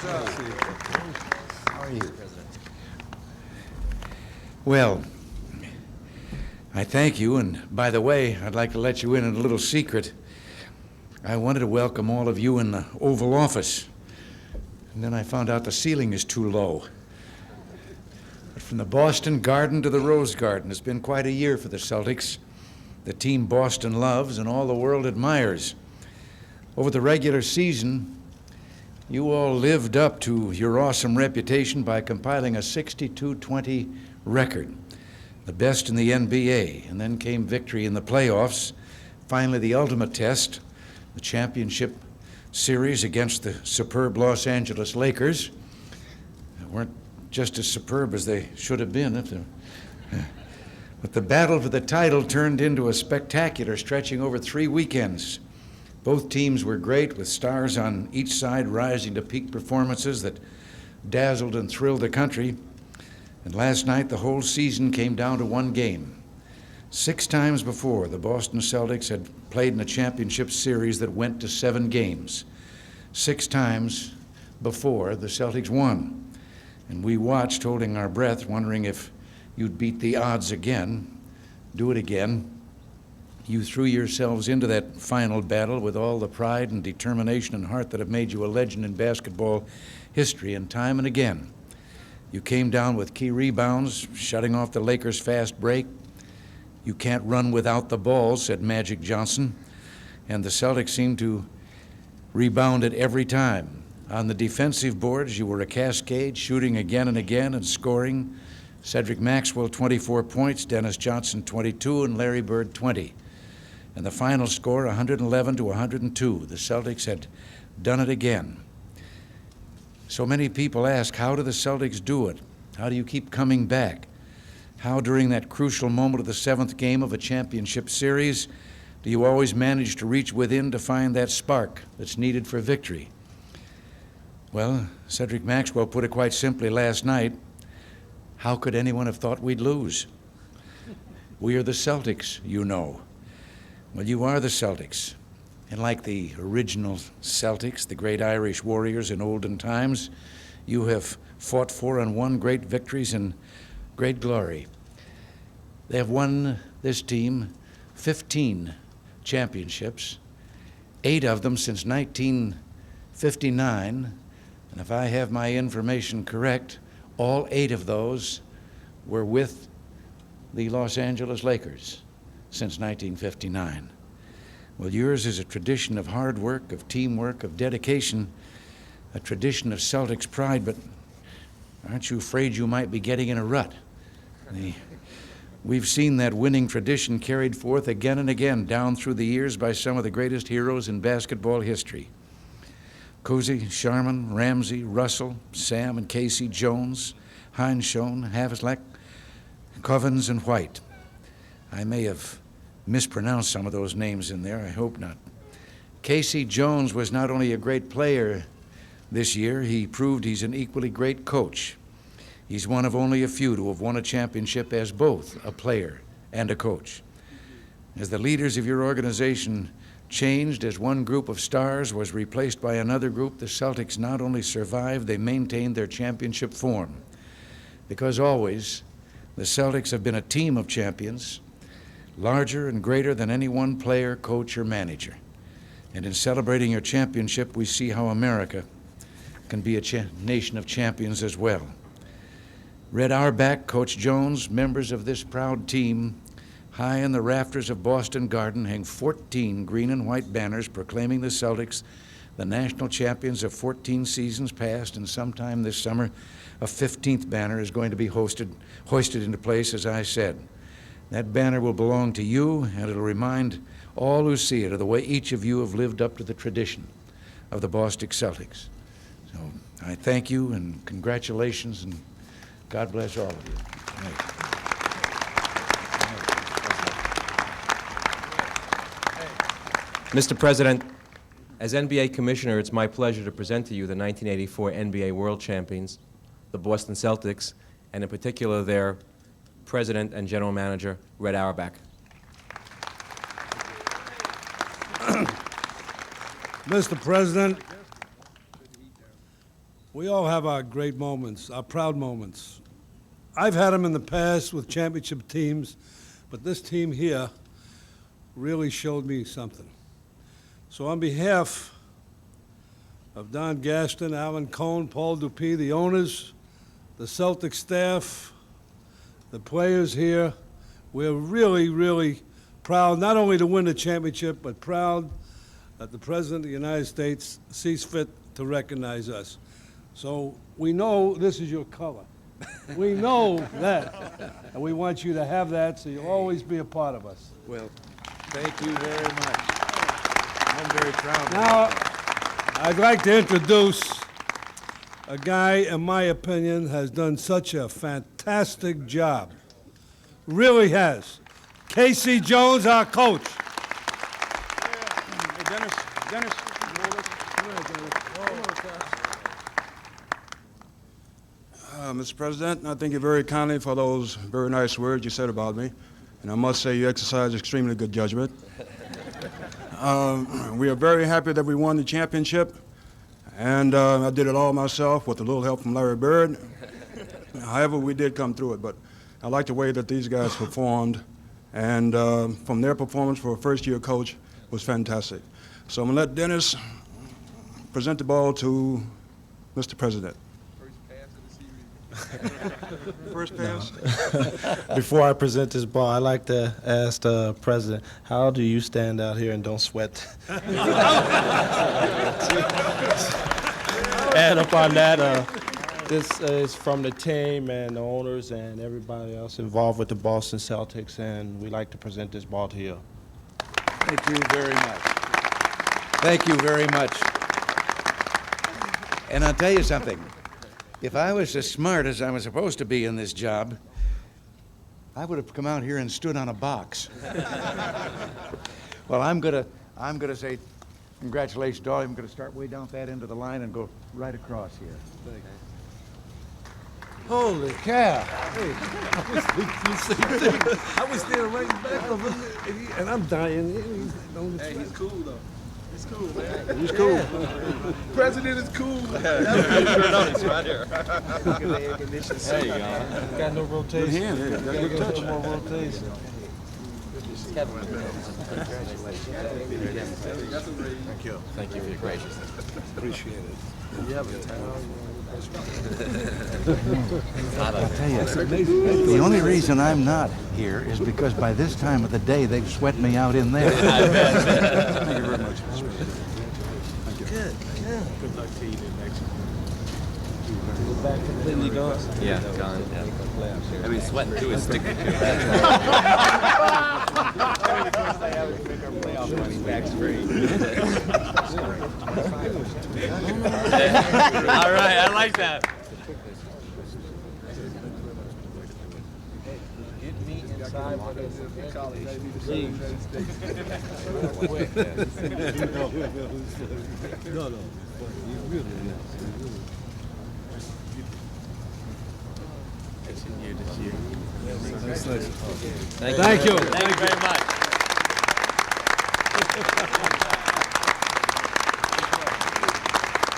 How are you? Well, I thank you, and by the way, I'd like to let you in on a little secret. I wanted to welcome all of you in the Oval Office, and then I found out the ceiling is too low. But from the Boston Garden to the Rose Garden, it's been quite a year for the Celtics, the team Boston loves and all the world admires. Over the regular season, you all lived up to your awesome reputation by compiling a 62-20 record, the best in the NBA, and then came victory in the playoffs, finally the ultimate test, the championship series against the superb Los Angeles Lakers. They weren't just as superb as they should have been. But the battle for the title turned into a spectacular stretching over 3 weekends. Both teams were great, with stars on each side rising to peak performances that dazzled and thrilled the country. And last night, the whole season came down to one game. 6 times before, the Boston Celtics had played in a championship series that went to 7 games. 6 times before, the Celtics won. And we watched, holding our breath, wondering if you'd beat the odds again, do it again. You threw yourselves into that final battle with all the pride and determination and heart that have made you a legend in basketball history, and time and again. You came down with key rebounds, shutting off the Lakers' fast break. You can't run without the ball, said Magic Johnson, and the Celtics seemed to rebound it every time. On the defensive boards, you were a cascade, shooting again and again and scoring. Cedric Maxwell, 24 points, Dennis Johnson, 22, and Larry Bird, 20. And the final score, 111-102. The Celtics had done it again. So many people ask, how do the Celtics do it? How do you keep coming back? How, during that crucial moment of the 7th game of a championship series, do you always manage to reach within to find that spark that's needed for victory? Well, Cedric Maxwell put it quite simply last night. How could anyone have thought we'd lose? We are the Celtics, you know. Well, you are the Celtics. And like the original Celtics, the great Irish warriors in olden times, you have fought for and won great victories and great glory. They have won, this team, 15 championships, 8 of them since 1959. And if I have my information correct, all 8 of those were with the Los Angeles Lakers since 1959. Well, yours is a tradition of hard work, of teamwork, of dedication, a tradition of Celtics pride, but aren't you afraid you might be getting in a rut? We've seen that winning tradition carried forth again and again down through the years by some of the greatest heroes in basketball history. Cousy, Sharman, Ramsey, Russell, Sam and Casey, Jones, Heinz Schoen, Havlicek, Covens, and White. I may have mispronounced some of those names in there. I hope not. Casey Jones was not only a great player this year, he proved he's an equally great coach. He's one of only a few to have won a championship as both a player and a coach. As the leaders of your organization changed, as one group of stars was replaced by another group, the Celtics not only survived, they maintained their championship form. Because always, the Celtics have been a team of champions, larger and greater than any one player, coach, or manager. And in celebrating your championship, we see how America can be a nation of champions as well. Red Auerbach, Coach Jones, members of this proud team, high in the rafters of Boston Garden hang 14 green and white banners proclaiming the Celtics the national champions of 14 seasons past, and sometime this summer, a 15th banner is going to be hoisted into place, as I said. That banner will belong to you, and it'll remind all who see it of the way each of you have lived up to the tradition of the Boston Celtics. So I thank you and congratulations, and God bless all of you. Mr. President, as NBA Commissioner, it's my pleasure to present to you the 1984 NBA World Champions, the Boston Celtics, and in particular their President and General Manager, Red Auerbach. Mr. President, We all have our great moments, our proud moments. I've had them in the past with championship teams, but this team here really showed me something. So on behalf of Don Gaston, Alan Cohn, Paul Dupuis, the owners, the Celtics staff, the players here, we're really, really proud not only to win the championship, but proud that the President of the United States sees fit to recognize us. So we know this is your color. We know that, and we want you to have that, so you'll always be a part of us. Well, thank you very much. I'm very proud. Now, I'd like to introduce a guy, in my opinion, has done such a fantastic job. Really has. Casey Jones, our coach. Hey, Dennis. Mr. President, I thank you very kindly for those very nice words you said about me. And I must say you exercised extremely good judgment. We are very happy that we won the championship. And I did it all myself with a little help from Larry Bird. However, we did come through it. But I like the way that these guys performed. And from their performance for a first-year coach was fantastic. So I'm going to let Dennis present the ball to Mr. President. First pass. Before I present this ball, I'd like to ask the President, how do you stand out here and don't sweat? And upon that, this is from the team and the owners and everybody else involved with the Boston Celtics, and we'd like to present this ball to you. Thank you very much. Thank you very much. And I'll tell you something. If I was as smart as I was supposed to be in this job, I would have come out here and stood on a box. Well, I'm gonna say congratulations to all. I'm gonna start way down at that end of the line and go right across here. Holy cow! I was standing right back of him, and I'm dying. Hey, he's cool though. He's cool, man. He's cool. President is cool. There you go. Got no rotation. Good hand, yeah, got a good touch. More rotation. Thank you for your graciousness. Appreciate it. I'll tell you, the only reason I'm not here is because by this time of the day they've sweat me out in there. Thank you very much, Mr. President. Thank you. Good luck to you next week. Completely gone? Yeah, gone. Yeah. I mean, sweating too is sticking to it. All right, I like that. Get me inside for this. No. Thank Thank you. Thank you very much.